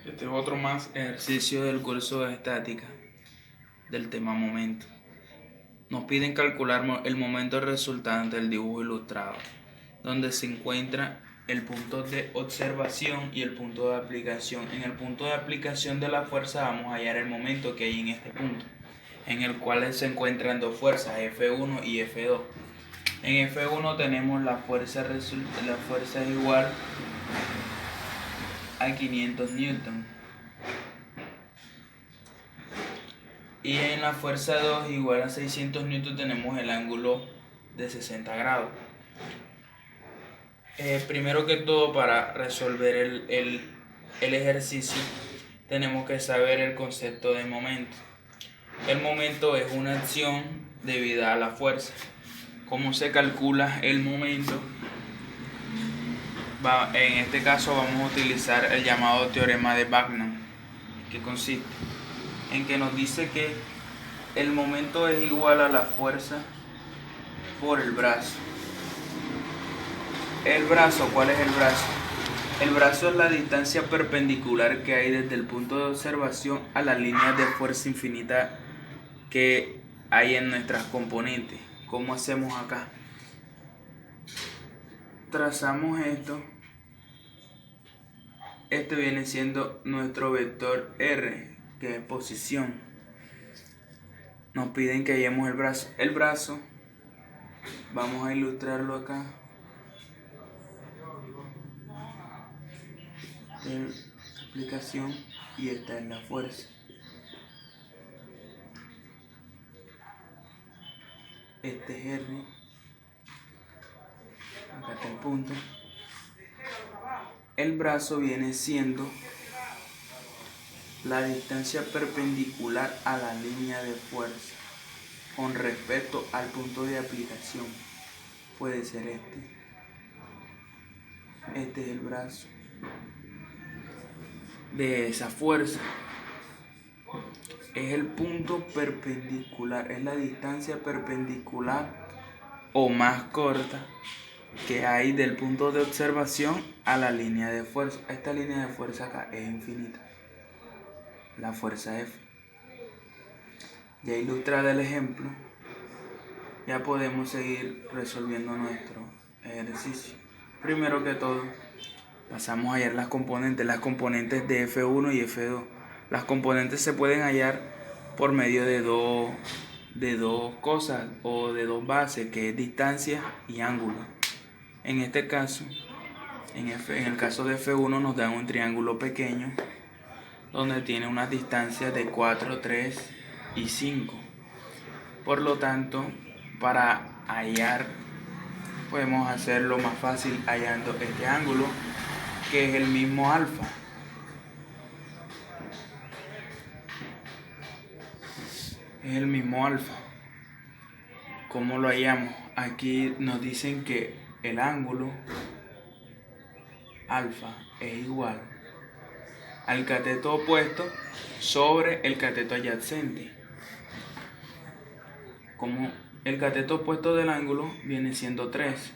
Este es otro más ejercicio del curso de estática del tema momento. Nos piden calcular el momento resultante del dibujo ilustrado, donde se encuentra el punto de observación y el punto de aplicación. En el punto de aplicación de la fuerza vamos a hallar el momento que hay en este punto, en el cual se encuentran dos fuerzas, F1 y F2. En F1 tenemos la fuerza es igual a 500 newton. Y en la fuerza 2 igual a 600 newton tenemos el ángulo de 60 grados. Primero que todo, para resolver el ejercicio tenemos que saber el concepto de momento. El momento es una acción debida a la fuerza. ¿Cómo se calcula el momento? En este caso vamos a utilizar el llamado teorema de Bachmann, que consiste en que nos dice que el momento es igual a la fuerza por el brazo. El brazo, ¿cuál es el brazo? El brazo es la distancia perpendicular que hay desde el punto de observación a las líneas de fuerza infinita que hay en nuestras componentes. ¿Cómo hacemos acá? Trazamos esto. Este viene siendo nuestro vector R, que es posición. Nos piden que hallemos el brazo. El brazo, vamos a ilustrarlo acá. Aplicación, y esta es la fuerza. Este es R. Acá está el punto. El brazo viene siendo la distancia perpendicular a la línea de fuerza con respecto al punto de aplicación. Puede ser este. Este es el brazo de esa fuerza. Es el punto perpendicular, es la distancia perpendicular o más corta que hay del punto de observación a la línea de fuerza. Esta línea de fuerza acá es infinita, la fuerza F. Ya ilustrado el ejemplo, ya podemos seguir resolviendo nuestro ejercicio. Primero que todo, pasamos a hallar las componentes de F1 y F2. Las componentes se pueden hallar por medio de dos cosas o de dos bases, que es distancia y ángulo. En este caso, en el caso de F1 nos dan un triángulo pequeño donde tiene unas distancias de 4, 3 y 5. Por lo tanto, para hallar, podemos hacerlo más fácil hallando este ángulo, que es el mismo alfa. Es el mismo alfa. ¿Cómo lo hallamos? Aquí nos dicen que el ángulo alfa es igual al cateto opuesto sobre el cateto adyacente. Como el cateto opuesto del ángulo viene siendo 3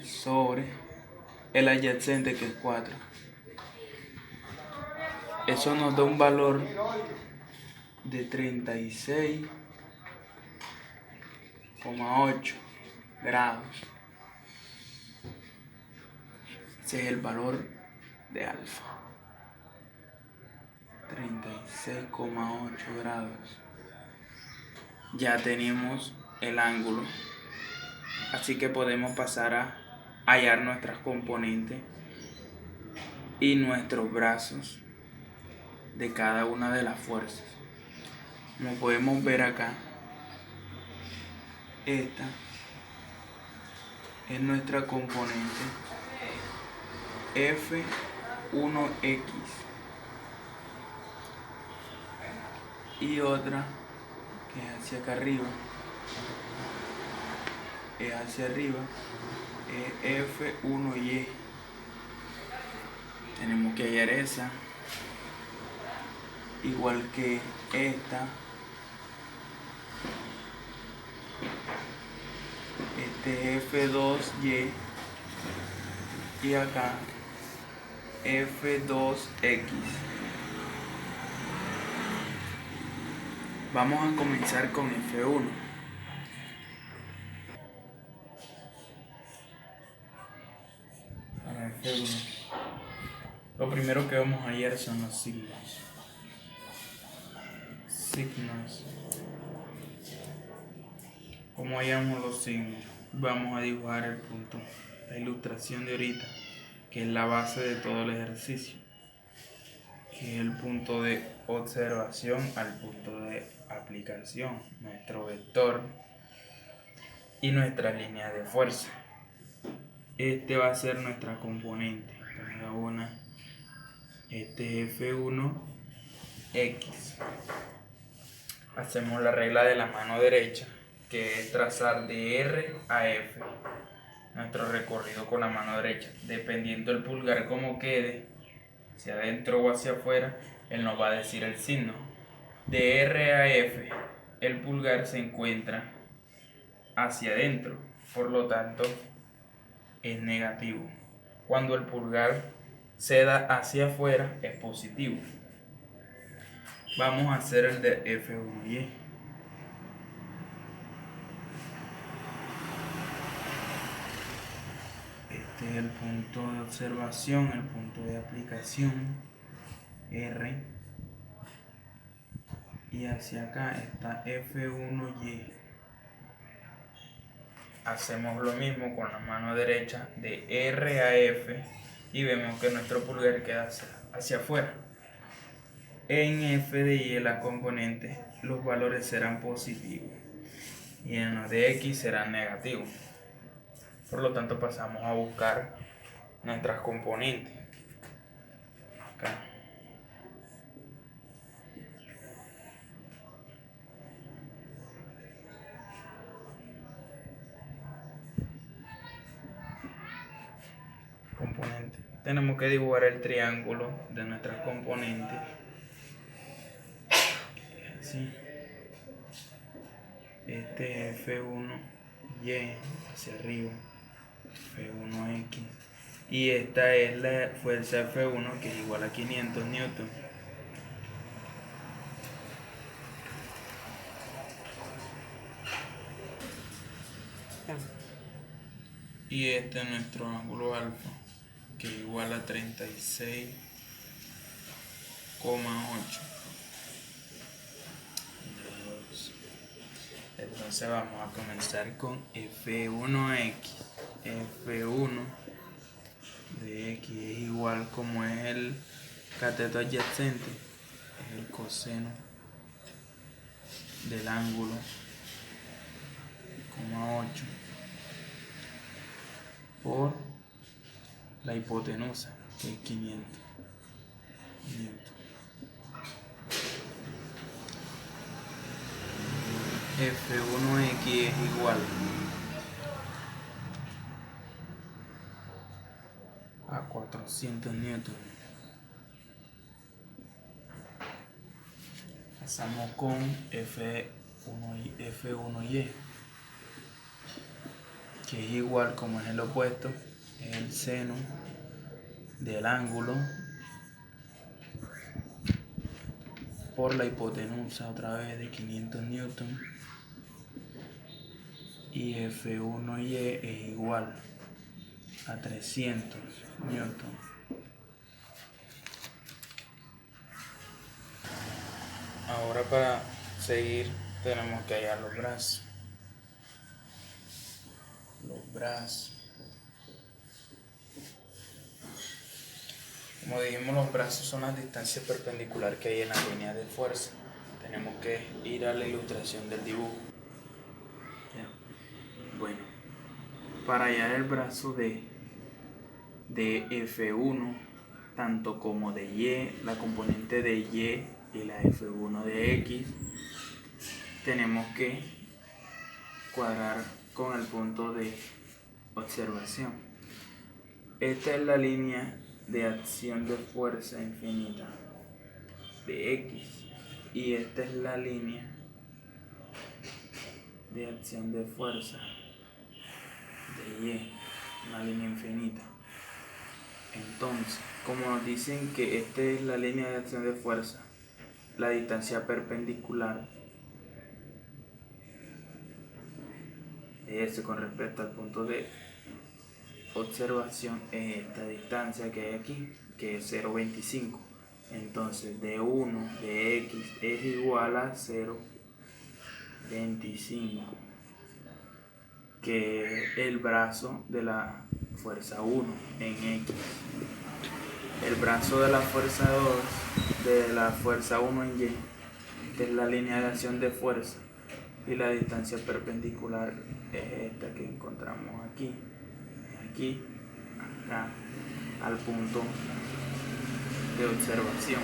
sobre el adyacente, que es 4. Eso nos da un valor de 36,8 grados. Ese es el valor de alfa. 36,8 grados. Ya tenemos el ángulo, así que podemos pasar a hallar nuestras componentes y nuestros brazos de cada una de las fuerzas. Como podemos ver acá, esta es nuestra componente F1X y otra que es hacia acá arriba, es F1Y. Tenemos que hallar esa, igual que esta. Este es F2Y y acá F2X. Vamos a comenzar con F1. Para F1, lo primero que vamos a hallar son los signos. ¿Cómo hallamos los signos? Vamos a dibujar el punto, la ilustración de ahorita, que es la base de todo el ejercicio, que es el punto de observación al punto de aplicación, nuestro vector y nuestra línea de fuerza. Este va a ser nuestra componente. Cada una, este es F1X. Hacemos la regla de la mano derecha, que es trazar de R a F nuestro recorrido con la mano derecha. Dependiendo del pulgar como quede, hacia adentro o hacia afuera, él nos va a decir el signo. De R a F, el pulgar se encuentra hacia adentro, por lo tanto es negativo. Cuando el pulgar se da hacia afuera, es positivo. Vamos a hacer el de F1Y. Este es el punto de observación, el punto de aplicación, R. Y hacia acá está F1Y. Hacemos lo mismo con la mano derecha de R a F y vemos que nuestro pulgar queda hacia afuera. En F de Y, la componente, los valores serán positivos y en los de X serán negativos. Por lo tanto, pasamos a buscar nuestras componentes. Acá. Componente. Tenemos que dibujar el triángulo de nuestras componentes. Así. Este es F1Y hacia arriba, F1X. Y esta es la fuerza F1, que es igual a 500 newton. Y este es nuestro ángulo alfa, que es igual a 36,8 grados. Entonces vamos a comenzar con F1X. F1 de X es igual, como es el cateto adyacente, es el coseno del ángulo, 8 por la hipotenusa, que es 500 newton. F1X es igual a 400 newton. Pasamos con F1Y, que es igual, como es el opuesto, es el seno del ángulo por la hipotenusa, otra vez, de 500 newton. Y F1Y es igual a 300 newton. Ahora, para seguir, tenemos que hallar los brazos. Como dijimos, los brazos son las distancias perpendiculares que hay en la línea de fuerza. Tenemos que ir a la ilustración del dibujo. Bueno, para hallar el brazo de F1, tanto como de Y, la componente de Y y la F1 de X, tenemos que cuadrar con el punto de observación. Esta es la línea de acción de fuerza infinita de X y esta es la línea de acción de fuerza de Y, una línea infinita. Entonces, como nos dicen que esta es la línea de acción de fuerza, la distancia perpendicular es con respecto al punto de observación es esta distancia que hay aquí, que es 0,25. Entonces, de 1 de x es igual a 0,25, que es el brazo de la fuerza 1 en x. El brazo de la fuerza 2 de la fuerza 1 en y, que es la línea de acción de fuerza, y la distancia perpendicular es esta que encontramos aquí, acá, al punto de observación.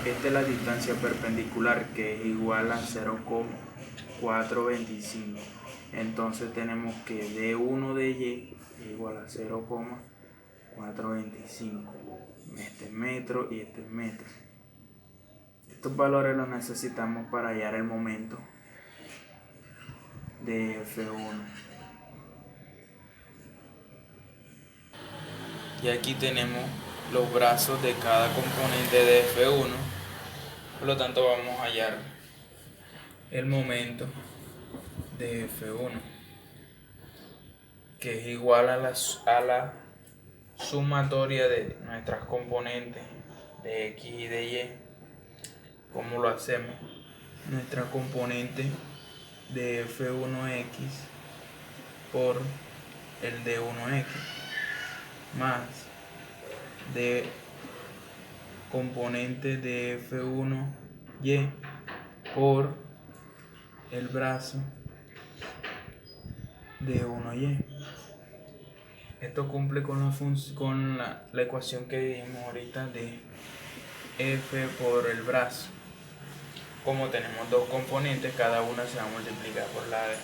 Esta es la distancia perpendicular, que es igual a 0,425. Entonces tenemos que d1 de y es igual a 0,425. Este es metro y este es metro. Estos valores los necesitamos para hallar el momento de F1. Y aquí tenemos los brazos de cada componente de F1. Por lo tanto, vamos a hallar el momento de F1, que es igual a la sumatoria de nuestras componentes de X y de Y. ¿Cómo lo hacemos? Nuestra componente de F1X por el D1X más de componente de F1Y por el brazo de 1Y. Esto cumple con la ecuación que dijimos ahorita de F por el brazo. Como tenemos dos componentes, cada una se va a multiplicar por la de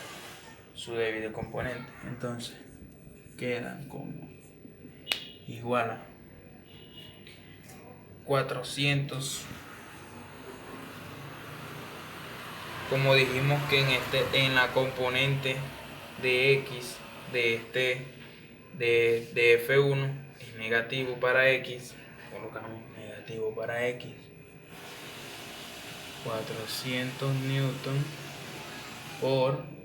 su debido componente. Entonces quedan como igual a 400. Como dijimos que en la componente de X de F1 es negativo para X, colocamos negativo para X, 400 newton por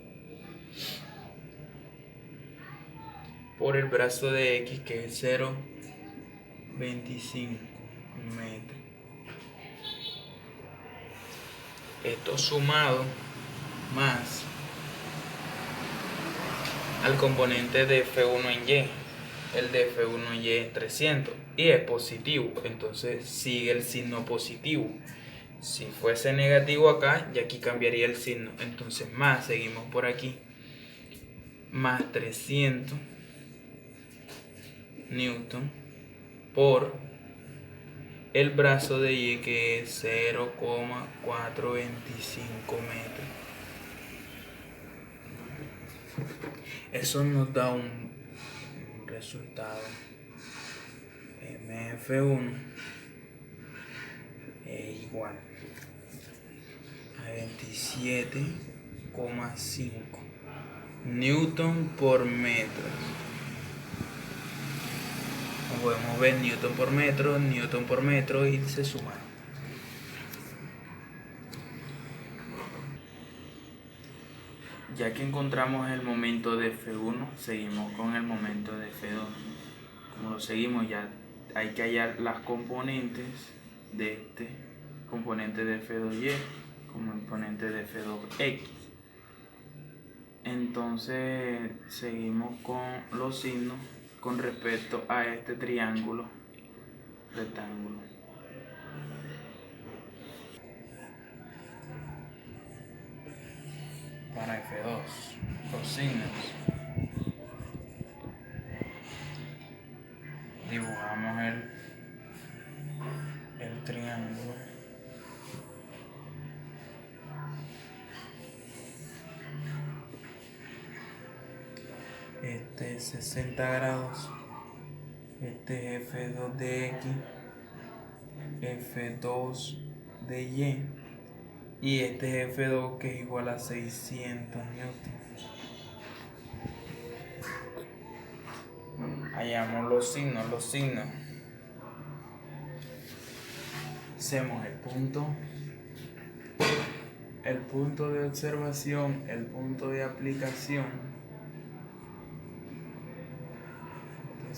el brazo de X, que es 0,25 metros. Esto sumado más al componente de F1 en Y. El de F1 en Y es 300 y es positivo, entonces sigue el signo positivo. Si fuese negativo acá, y aquí cambiaría el signo. Entonces más, seguimos por aquí, más 300 newton por el brazo de Y, que es 0,425 metros. Eso nos da un resultado. MF1 es igual a 27,5 newton por metro. Como podemos ver, newton por metro y se suman. Ya que encontramos el momento de F1, seguimos con el momento de F2. Como lo seguimos, ya hay que hallar las componentes de este componente de F2Y, componente de F2X. Entonces seguimos con los signos con respecto a este triángulo rectángulo. Para F2, los signos. Dibujamos el triángulo. Este es 60 grados. Este es F2 de X, F2 de Y, y este es F2, que es igual a 600 newton. hallamos los signos. Hacemos el punto de observación, el punto de aplicación,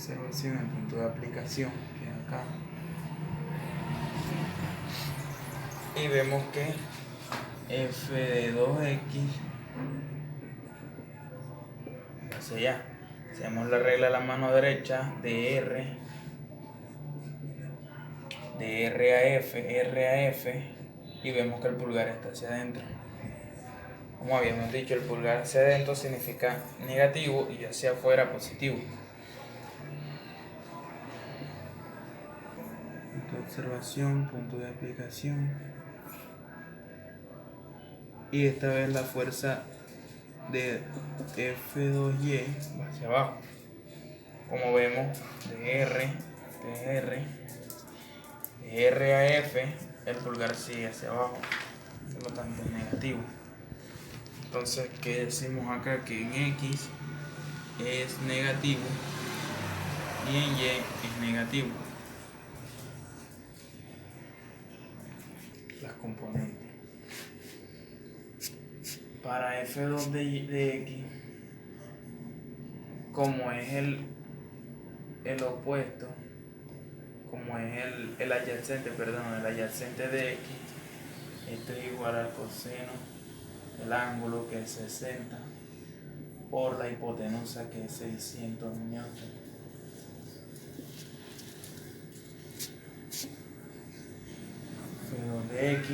el punto de aplicación, que es acá. Y vemos que f de 2x, hacia allá. Hacemos la regla de la mano derecha de R a F, y vemos que el pulgar está hacia adentro. Como habíamos dicho, el pulgar hacia adentro significa negativo y hacia afuera positivo. Punto de observación, punto de aplicación. Y esta vez la fuerza de F2Y va hacia abajo. Como vemos, de R a F, el pulgar sigue hacia abajo, por lo tanto es negativo. Entonces, ¿qué decimos acá? Que en X es negativo y en Y es negativo. Las componentes. Para F2 de X, como es el opuesto, como es el adyacente de X, esto es igual al coseno del ángulo, que es 60, por la hipotenusa, que es 600 newton. F2 de X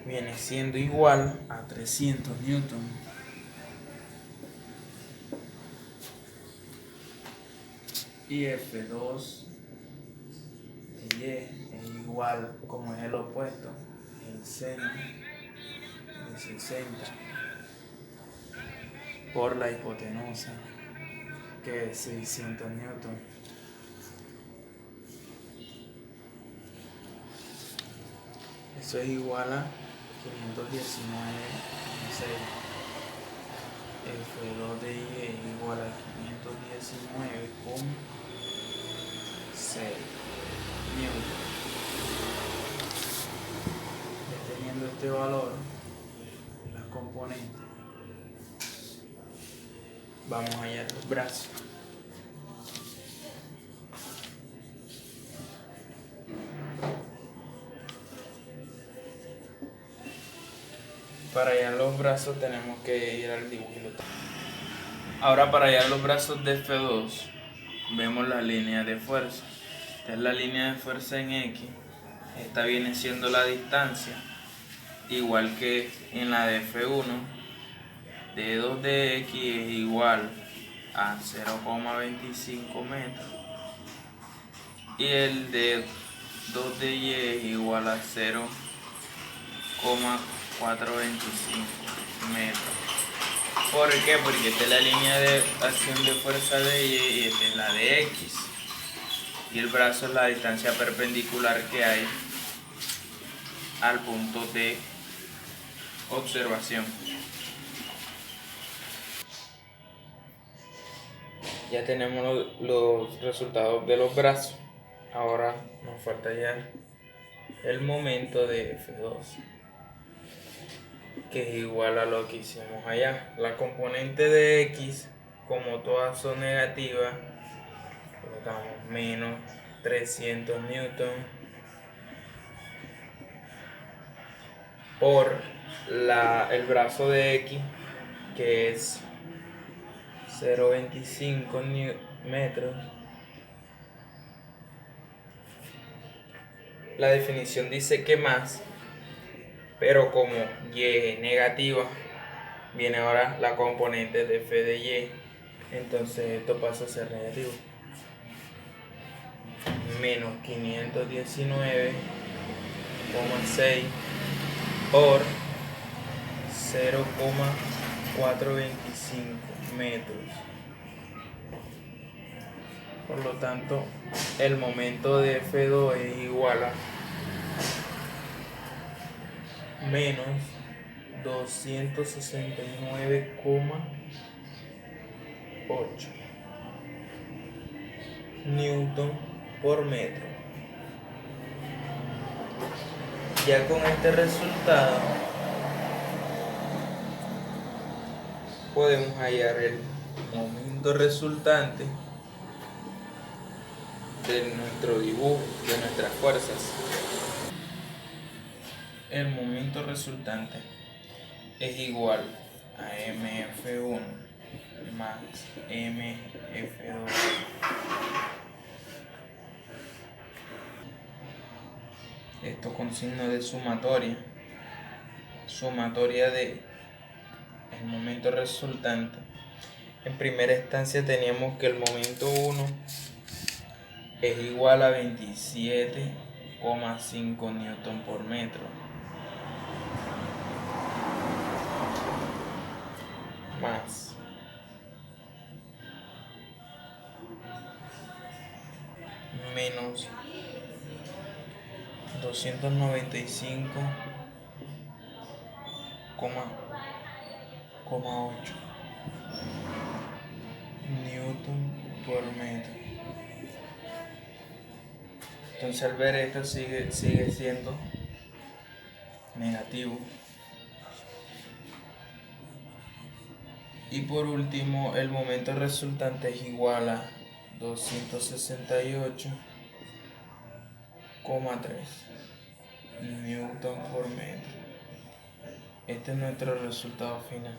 viene siendo igual a 300 newton. Y F2 de Y es igual, como es el opuesto, el seno de 60 por la hipotenusa, que es 600 newton. Eso es igual a 519,6. F2 de Y es igual a 519,6 newton. Teniendo este valor, las componentes, vamos a hallar los brazos. Para hallar los brazos tenemos que ir al dibujito. Ahora, para hallar los brazos de F2, vemos la línea de fuerza. Esta es la línea de fuerza en X. Esta viene siendo la distancia, igual que en la de F1. D2 de X es igual a 0,25 metros. Y el D2 de Y es igual a 0,425 metros. ¿Por qué? Porque esta es la línea de acción de fuerza de Y y esta es la de X. Y el brazo es la distancia perpendicular que hay al punto de observación. Ya tenemos los resultados de los brazos. Ahora nos falta hallar el momento de F2, que es igual a lo que hicimos allá. La componente de X, como todas son negativas, colocamos menos 300 newton por el brazo de X, que es 0,25 metros. La definición dice que más, pero como Y es negativa, viene ahora la componente de F de Y, entonces esto pasa a ser negativo. Menos 519,6 por 0,425 metros. Por lo tanto, el momento de F2 es igual a menos 269,8. newton por metro. Ya con este resultado podemos hallar el momento resultante de nuestro dibujo, de nuestras fuerzas. El momento resultante es igual a mf1 más mf2 esto con signo de sumatoria de el momento resultante. En primera instancia teníamos que el momento 1 es igual a 27,5 newton por metro más menos 295,8 newton por metro. Entonces al ver esto sigue siendo negativo. Y por último el momento resultante es igual a 268,3 newton por metro. Este es nuestro resultado final.